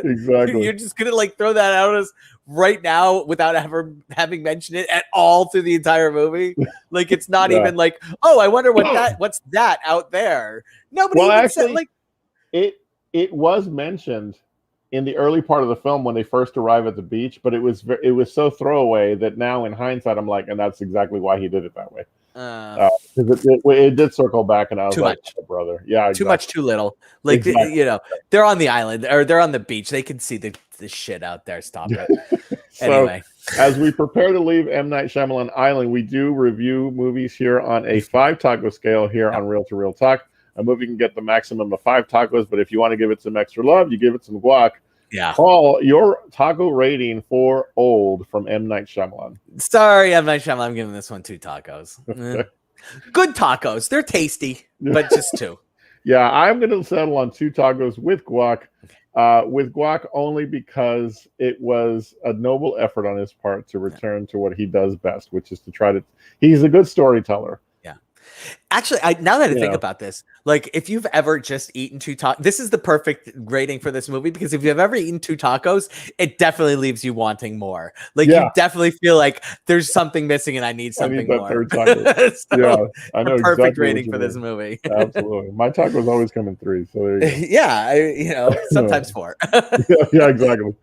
exactly. You're just gonna throw that out as right now without ever having mentioned it at all through the entire movie. It's not even oh, I wonder what's that out there. Nobody said it was mentioned in the early part of the film when they first arrive at the beach, but it was so throwaway that now in hindsight I'm like, and that's exactly why he did it that way. It did circle back, and I was like, oh, brother, too much, too little. They're on the island or they're on the beach. They can see the shit out there. Stop it. Anyway, as we prepare to leave M. Night Shyamalan Island, we do review movies here on a 5 taco scale here on Real to Real Talk. A movie can get the maximum of 5 tacos, but if you want to give it some extra love, you give it some guac. Yeah. Paul, your taco rating for Old from M. Night Shyamalan. Sorry, M. Night Shyamalan. I'm giving this one 2 tacos. Good tacos. They're tasty, but just 2. Yeah, I'm going to settle on 2 tacos with guac. With guac only because it was a noble effort on his part to return to what he does best, which is to try to. He's a good storyteller. Yeah, Actually, now that I think Yeah. about this, like if you've ever just eaten two tacos, this is the perfect rating for this movie, because if you've ever eaten two tacos, it definitely leaves you wanting more. Like Yeah. you definitely feel like there's something missing and I need I need something that more. third taco. So, Yeah, I know a perfect exactly what rating you for this mean. movie. Absolutely. My tacos always come in threes, so there you Yeah, go. sometimes four. Yeah, exactly.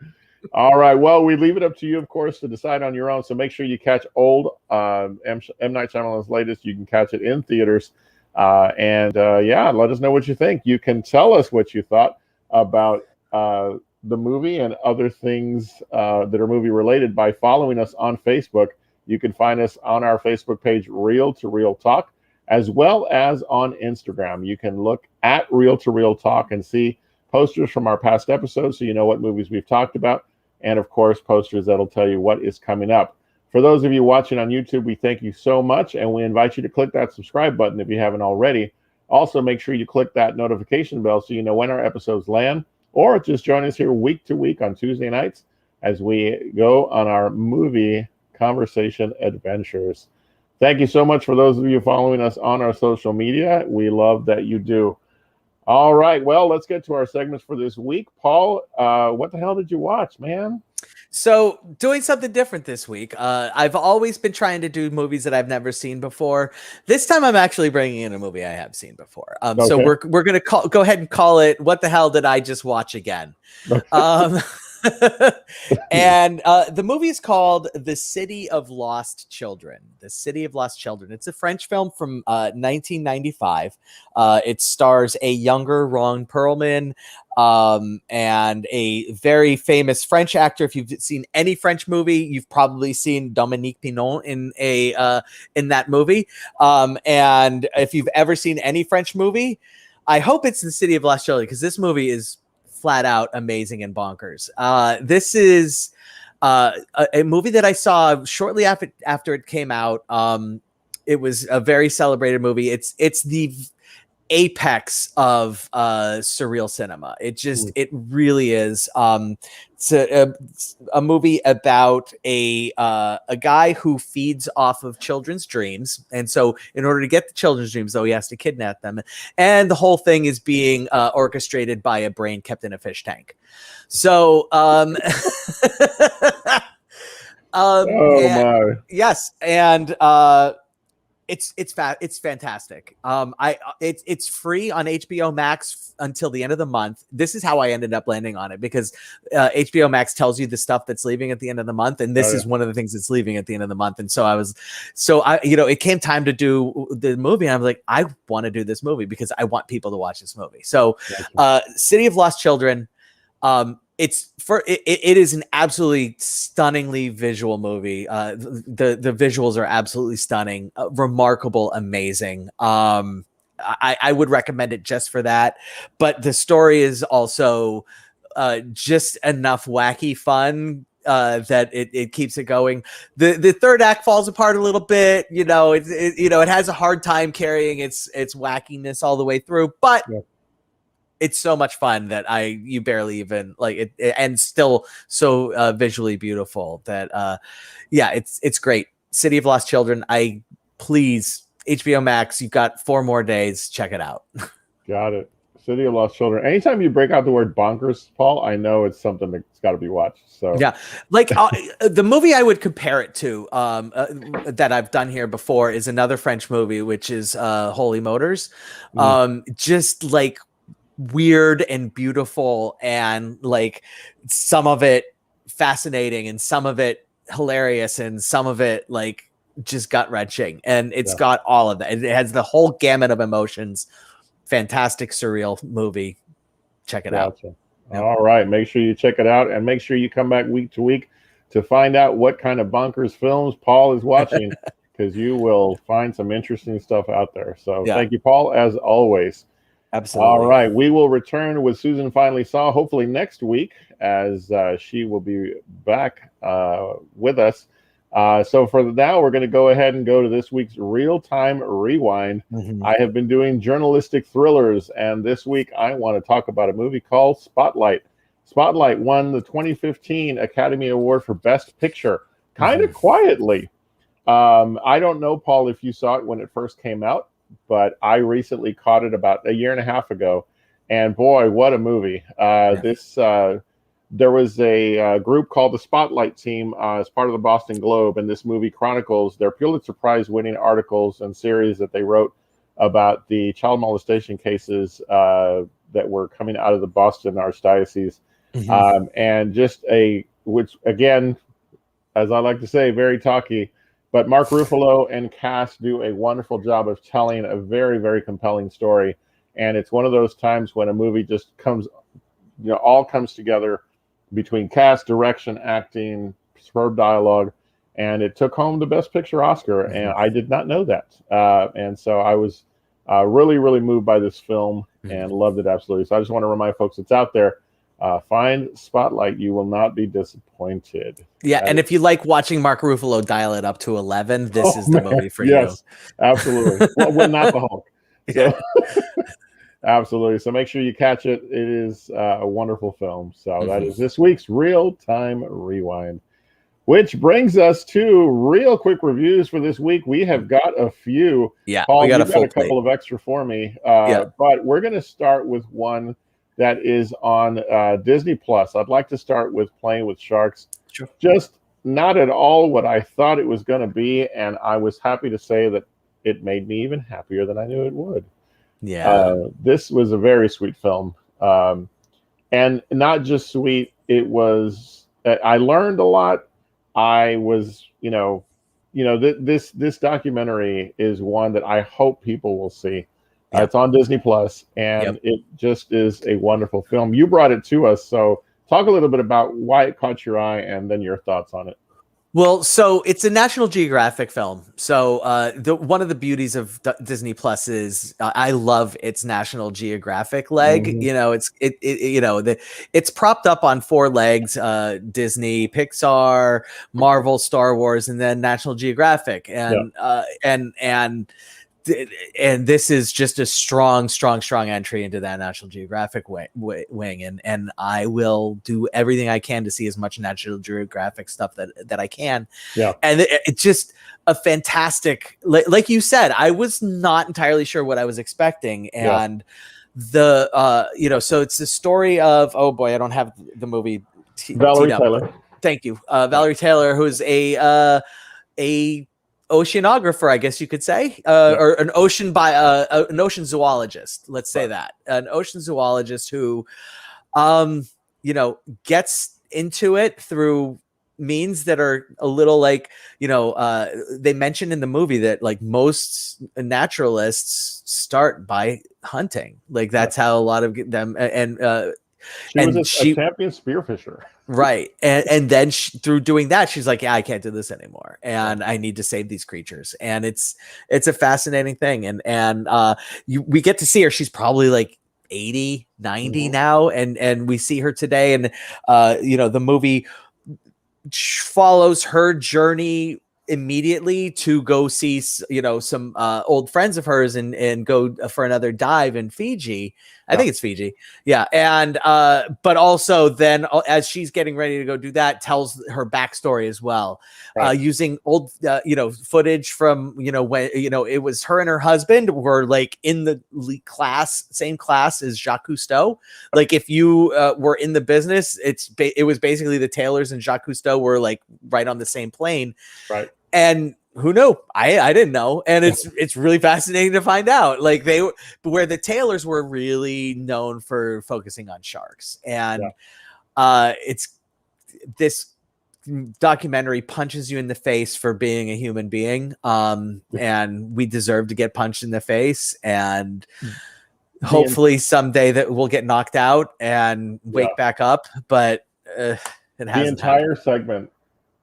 All right. Well, we leave it up to you, of course, to decide on your own. So make sure you catch old M. Night Shyamalan's latest. You can catch it in theaters. Yeah, let us know what you think. You can tell us what you thought about the movie and other things that are movie related by following us on Facebook. You can find us on our Facebook page, Real to Real Talk, as well as on Instagram. You can look at Real to Real Talk and see posters from our past episodes so you know what movies we've talked about. And of course, posters that'll tell you what is coming up. For those of you watching on YouTube, we thank you so much, and we invite you to click that subscribe button if you haven't already. Also, make sure you click that notification bell so you know when our episodes land, or just join us here week to week on Tuesday nights as we go on our movie conversation adventures. Thank you so much for those of you following us on our social media. We love that you do. All right, well, let's get to our segments for this week. Paul, what the hell did you watch, man? So, doing something different this week. I've always been trying to do movies that I've never seen before. This time, I'm actually bringing in a movie I have seen before. Okay. So we're gonna go ahead and call it "What the Hell Did I Just Watch Again?" Okay. And the movie is called The City of Lost Children. The City of Lost Children. It's a French film from 1995. It stars a younger Ron Perlman and a very famous French actor. If you've seen any French movie, you've probably seen Dominique Pinon in that movie. And if you've ever seen any French movie, I hope it's The City of Lost Children, because this movie is flat out amazing and bonkers. This is a movie that I saw shortly after it came out. It was a very celebrated movie. It's the apex of surreal cinema. It really is. It's a movie about a guy who feeds off of children's dreams, and so in order to get the children's dreams, though, he has to kidnap them, and the whole thing is being orchestrated by a brain kept in a fish tank. So Oh my. yes, and it's fantastic. It's free on HBO Max until the end of the month. This is how I ended up landing on it, because HBO Max tells you the stuff that's leaving at the end of the month, and this is one of the things that's leaving at the end of the month. And so it came time to do the movie, and I was like, I want to do this movie because I want people to watch this movie. So, City of Lost Children. It is an absolutely stunningly visual movie. The visuals are absolutely stunning, remarkable, amazing. I would recommend it just for that, but the story is also just enough wacky fun that it keeps it going. The third act falls apart a little bit. It has a hard time carrying its wackiness all the way through, but it's so much fun that you barely even like it, and still so visually beautiful that it's great. City of Lost Children. Please, HBO Max, you've got 4 more days. Check it out. Got it. City of Lost Children. Anytime you break out the word bonkers, Paul, I know it's something that's got to be watched. So yeah, like the movie I would compare it to that I've done here before is another French movie, which is Holy Motors. Just like weird and beautiful, and like some of it fascinating and some of it hilarious and some of it like just gut-wrenching, and it's got all of that. It has the whole gamut of emotions. Fantastic surreal movie. Check it out. Yep. All right, make sure you check it out, and make sure you come back week to week to find out what kind of bonkers films Paul is watching, because you will find some interesting stuff out there. So thank you, Paul, as always. Absolutely. All right. We will return with Susan Finally Saw, hopefully next week, as she will be back with us. So for now, we're going to go ahead and go to this week's Real-Time Rewind. I have been doing journalistic thrillers, and this week I want to talk about a movie called Spotlight. Spotlight won the 2015 Academy Award for Best Picture, kind of quietly. I don't know, Paul, if you saw it when it first came out. but I recently caught it about a year and a half ago, and boy, what a movie! There was a group called the Spotlight Team as part of the Boston Globe, and this movie chronicles their Pulitzer Prize winning articles and series that they wrote about the child molestation cases that were coming out of the Boston Archdiocese. And just which again, as I like to say, very talky, but Mark Ruffalo and cast do a wonderful job of telling a very, very compelling story. And it's one of those times when a movie just comes, all comes together between cast, direction, acting, superb dialogue, and it took home the Best Picture Oscar. And I did not know that. And so I was really, really moved by this film and loved it absolutely. So I just want to remind folks it's out there. Find Spotlight. You will not be disappointed. Yeah, and if you like watching Mark Ruffalo dial it up to 11, this is the movie for you. Yes, absolutely. Well, not the Hulk. So, absolutely. So make sure you catch it. It is a wonderful film. So that is this week's Real Time Rewind, which brings us to real quick reviews for this week. We have got a few. Yeah, Paul, we got a couple of extra for me. But we're going to start with one that is on Disney Plus. I'd like to start with Playing with Sharks. Sure. Just not at all what I thought it was going to be, and I was happy to say that it made me even happier than I knew it would. Yeah. This was a very sweet film. And not just sweet, it was, I learned a lot. I was, this documentary is one that I hope people will see. It's on Disney Plus, and it just is a wonderful film. You brought it to us, so talk a little bit about why it caught your eye and then your thoughts on it. Well, so it's a National Geographic film. So one of the beauties of Disney Plus is I love its National Geographic leg. It's propped up on four legs: Disney, Pixar, Marvel, Star Wars, and then National Geographic. And this is just a strong entry into that National Geographic wing. And I will do everything I can to see as much National Geographic stuff that I can. Yeah. And it's just a fantastic, like you said, I was not entirely sure what I was expecting. And so it's the story of, oh boy, I don't have the movie. Valerie Taylor. Thank you. Valerie Taylor, who's a oceanographer, I guess you could say, or an ocean zoologist. Let's say that an ocean zoologist who, gets into it through means that are a little like, they mentioned in the movie that like most naturalists start by hunting. Like that's how a lot of them she was a champion spearfisher. Right. And then through doing that, she's like, yeah, I can't do this anymore. And I need to save these creatures. And it's a fascinating thing. And we get to see her. She's probably like 80, 90 now. And we see her today. And, the movie follows her journey immediately to go see, some old friends of hers and go for another dive in Fiji. I think it's Fiji. Yeah. And, but also then as she's getting ready to go do that, tells her backstory as well, using old, footage from, when, it was her and her husband were like in the same class as Jacques Cousteau. Like if you were in the business, it was basically the Taylors and Jacques Cousteau were like right on the same plane. Right. And who knew? I didn't know. And it's really fascinating to find out. Like where the Taylors were really known for focusing on sharks. And it's this documentary punches you in the face for being a human being. And we deserve to get punched in the face. And hopefully someday that we'll get knocked out and wake back up. But it hasn't. The entire segment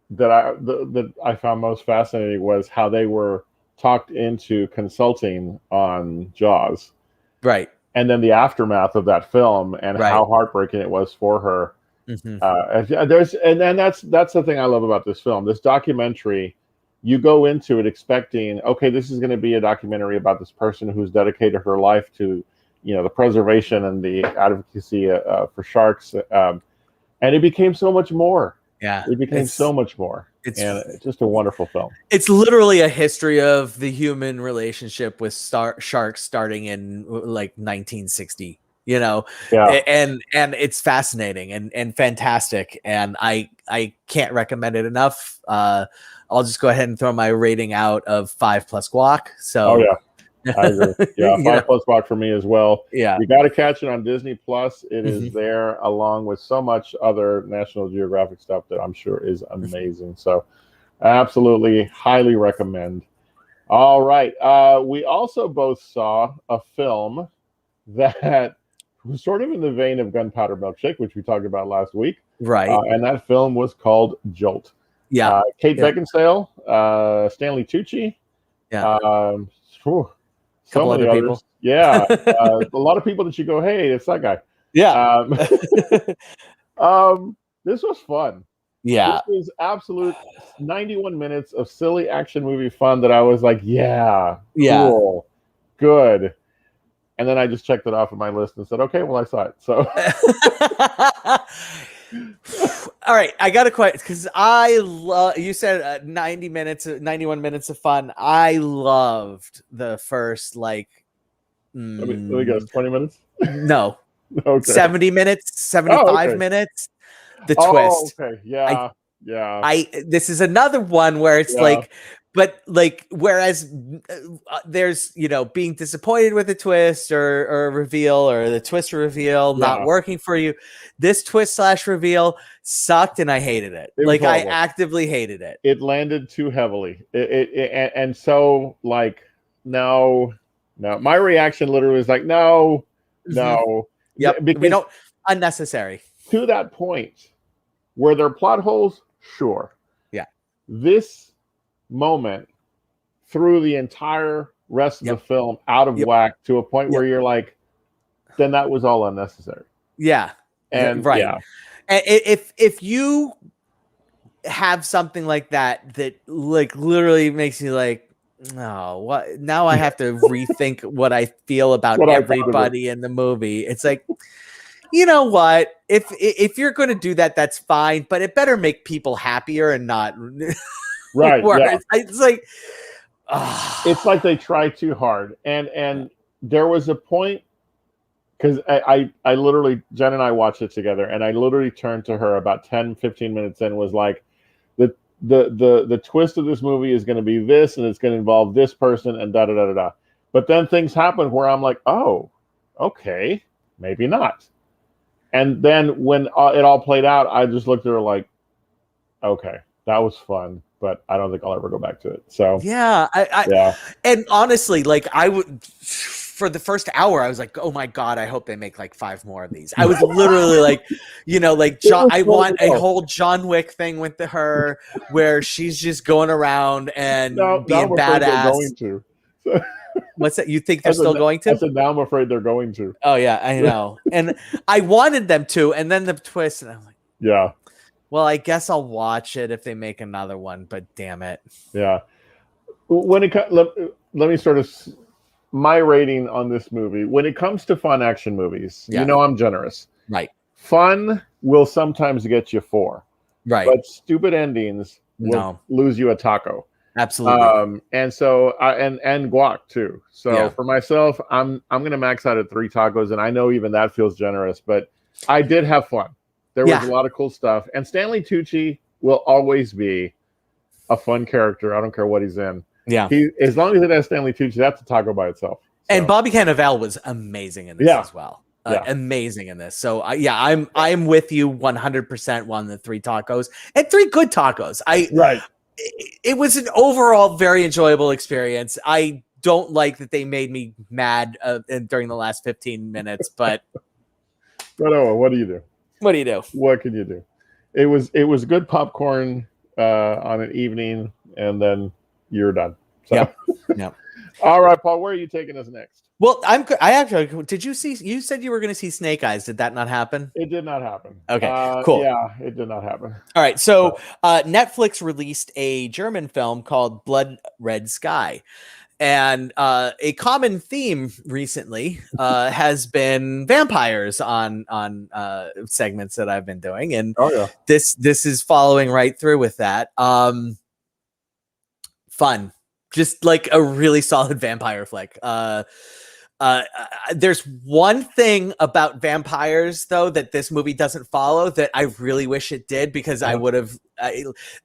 that I found most fascinating was how they were talked into consulting on Jaws, right? And then the aftermath of that film and how heartbreaking it was for her. That's the thing I love about this film. This documentary, you go into it expecting, okay, this is going to be a documentary about this person who's dedicated her life to, the preservation and the advocacy for sharks, and it became so much more. Yeah, it became so much more. and just a wonderful film. It's literally a history of the human relationship with sharks starting in like 1960. Yeah. And it's fascinating and fantastic, and I can't recommend it enough. I'll just go ahead and throw my rating out of 5+ guac. So I agree. Yeah, 5+ guac for me as well. Yeah, you got to catch it on Disney Plus. It is there along with so much other National Geographic stuff that I'm sure is amazing. So absolutely highly recommend. All right. We also both saw a film that was sort of in the vein of Gunpowder Milkshake, which we talked about last week. right. And that film was called Jolt. Yeah. Kate Beckinsale, Stanley Tucci. Yeah. So Couple many other others. people. Yeah. A lot of people that you go, hey, it's that guy. Yeah. This was fun. Yeah. This was absolute 91 minutes of silly action movie fun that I was like, yeah, cool, good. And then I just checked it off of my list and said, okay, well, I saw it. So, all right, I got a question because I love. You said 91 minutes of fun. I loved the first let me guess, 20 minutes. No, okay. 70 minutes, 75 minutes. The twist. Okay, yeah. This is another one where it's whereas there's being disappointed with the twist or reveal, or the twist or reveal not working for you. This twist / reveal sucked and I hated it. I actively hated it. It landed too heavily. And so no. My reaction literally was like, no. Yep. Because we don't unnecessary. To that point, were there plot holes? Sure. Yeah. This moment threw the entire rest of the film out of whack to a point where you're like, then that was all unnecessary. Yeah. And right. And if you have something like that literally makes you like, no, what now? I have to rethink what I feel about everybody in the movie. It's like, you know what? If you're going to do that, that's fine, but it better make people happier and not right. Yeah. It's like, it's like they try too hard, and there was a point because I literally, Jen and I watched it together, and I literally turned to her about 10-15 minutes in, was like, the twist of this movie is going to be this, and it's going to involve this person, and da da da da da. But then things happen where I'm like, oh, okay, maybe not. And then when it all played out, I just looked at her like, okay, that was fun, but I don't think I'll ever go back to it. So yeah, and honestly, I would. For the first hour, I was like, "Oh my god, I hope they make 5 more of these." I was literally like, John. I want a whole John Wick thing with her, where she's just going around and being badass. Going to. What's that? You think they're still going to? I said, now I'm afraid they're going to. Oh yeah, I know. And I wanted them to, and then the twist, and I'm like, yeah. Well, I guess I'll watch it if they make another one, but damn it. Yeah. When let me sort of. My rating on this movie, when it comes to fun action movies, I'm generous. Right. Fun will sometimes get you 4. Right. But stupid endings will lose you a taco. Absolutely. And so and guac too. So for myself, I'm gonna max out at 3 tacos, and I know even that feels generous, but I did have fun. There was a lot of cool stuff. And Stanley Tucci will always be a fun character. I don't care what he's in. Yeah, as long as it has Stanley Tucci, that's a taco by itself. So. And Bobby Cannavale was amazing in this as well. Amazing in this. So I'm with you 100% on the 3 tacos and 3 good tacos. It was an overall very enjoyable experience. I don't like that they made me mad during the last 15 minutes, but what do you do? What do you do? What can you do? It was good popcorn on an evening, and then you're done. So. Yep. All right, Paul, where are you taking us next? Well, I actually, did you see, you said you were going to see Snake Eyes. Did that not happen? It did not happen. Okay, cool. Yeah, it did not happen. All right. So Netflix released a German film called Blood Red Sky. And a common theme recently has been vampires on segments that I've been doing, and this is following right through with that. Fun, just like a really solid vampire flick. There's one thing about vampires though that this movie doesn't follow that I really wish it did, because I would have.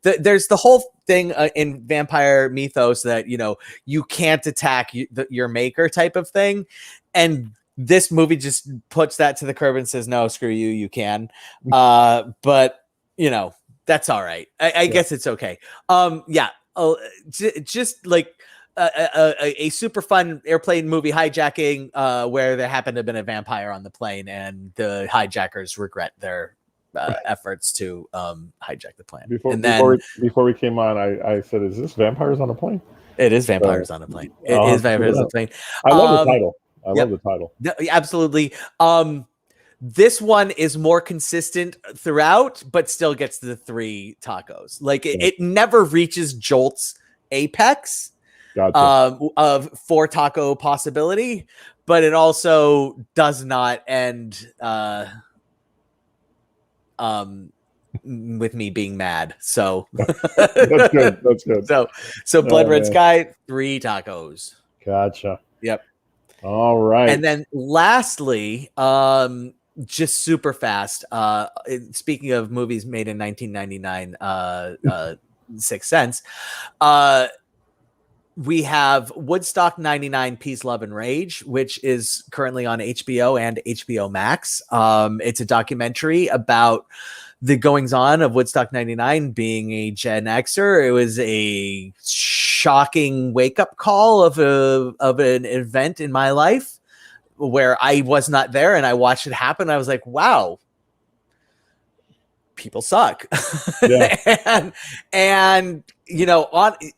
There's the whole thing in vampire mythos that you can't attack your maker type of thing, and this movie just puts that to the curb and says, no, screw you, you can. But that's all right. I guess it's okay. Just like a super fun airplane movie hijacking where there happened to have been a vampire on the plane, and the hijackers regret their efforts to hijack the plane. Before we came on, I said, "Is this vampires on a plane?" It is vampires on a plane. It is vampires on a plane. I love the title. I love the title. Absolutely. This one is more consistent throughout, but still gets to the 3 tacos. Like it never reaches Jolt's apex. Gotcha. Of 4 taco possibility, but it also does not end with me being mad. So that's good. That's good. So Blood Red Sky, 3 tacos. Gotcha. Yep. All right. And then lastly, just super fast. Speaking of movies made in 1999, Sixth Sense. We have Woodstock 99, Peace, Love, and Rage, which is currently on HBO and HBO Max. It's a documentary about the goings-on of Woodstock 99. Being a Gen Xer, it was a shocking wake-up call of an event in my life where I was not there, and I watched it happen. I was like, wow, people suck. Yeah. and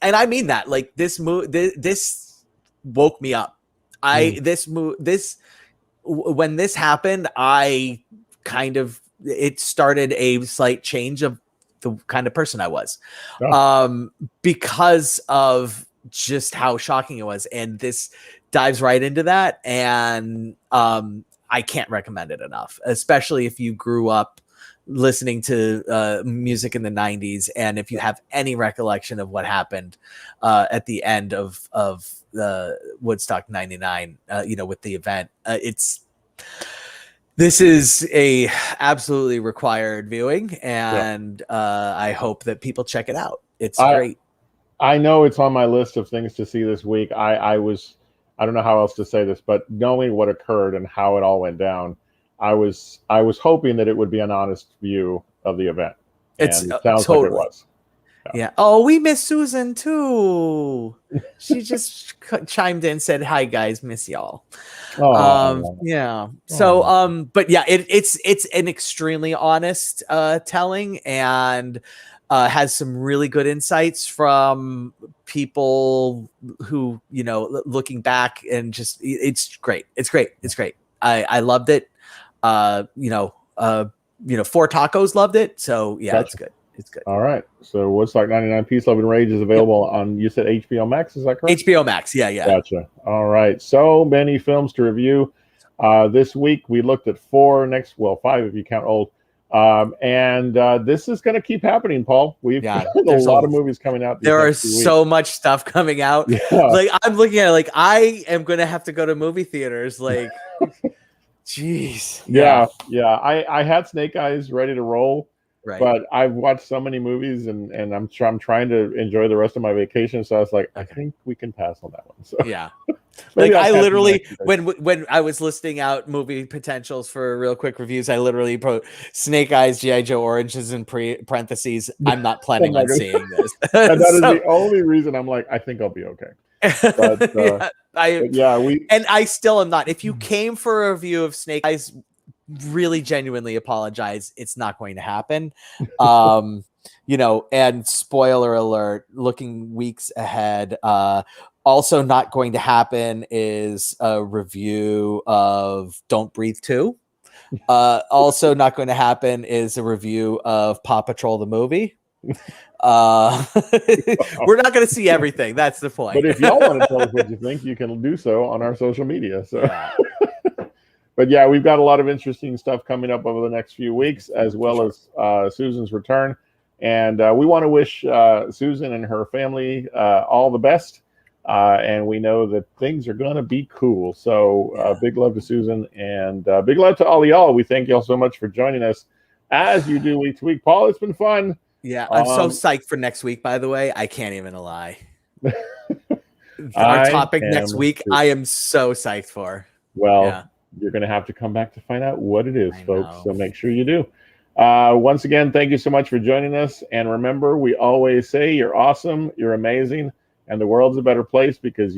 I mean that, like, this woke me up. When this happened, it started a slight change of the kind of person I was, because of just how shocking it was. And this dives right into that. And I can't recommend it enough, especially if you grew up listening to music in the 90s, and if you have any recollection of what happened at the end of the Woodstock 99, with the event. This is a absolutely required viewing, and I hope that people check it out. It's great. I know it's on my list of things to see this week. I don't know how else to say this, but knowing what occurred and how it all went down, I was hoping that it would be an honest view of the event. It sounds totally like it was. Yeah. Oh, we miss Susan too. She just chimed in, said, "Hi guys, miss y'all." Yeah. So, but yeah, it's an extremely honest telling, and has some really good insights from people who, looking back, and just it's great. It's great. I loved it. 4 Tacos loved it. So yeah, gotcha. It's good. It's good. All right. So Woodstock 99, Peace, Love, and Rage is available on, you said HBO Max, is that correct? HBO Max. Yeah. Gotcha. All right. So many films to review. This week we looked at 5 if you count old. And this is going to keep happening, Paul. We've got a lot of movies coming out. There are so much stuff coming out. Yeah. Like, I'm looking at it, like, I am going to have to go to movie theaters. Like, jeez. Yeah. I had Snake Eyes ready to roll, right? But I've watched so many movies, and I'm trying to enjoy the rest of my vacation. So I was like, I think we can pass on that one. So yeah. Like, I literally, when I was listing out movie potentials for real quick reviews, I literally put Snake Eyes, G.I. Joe Oranges in parentheses. I'm not planning on seeing this. And that is the only reason I'm like, I think I'll be okay. But, I still am not. If you came for a review of Snake Eyes, really genuinely apologize. It's not going to happen. And spoiler alert, looking weeks ahead, also not going to happen is a review of Don't Breathe 2. Also not going to happen is a review of Paw Patrol the movie. We're not going to see everything. That's the point. But if y'all want to tell us what you think, you can do so on our social media. So, Yeah. But yeah, we've got a lot of interesting stuff coming up over the next few weeks, as well as Susan's return. And we want to wish Susan and her family all the best. And we know that things are going to be cool. So big love to Susan, and big love to all of y'all. We thank y'all so much for joining us as you do week to week. Paul, it's been fun. Yeah, I'm so psyched for next week, by the way. I can't even lie. Our topic next week, I am so psyched for. Well, you're going to have to come back to find out what it is, folks. So make sure you do. Once again, thank you so much for joining us. And remember, we always say you're awesome, you're amazing, and the world's a better place because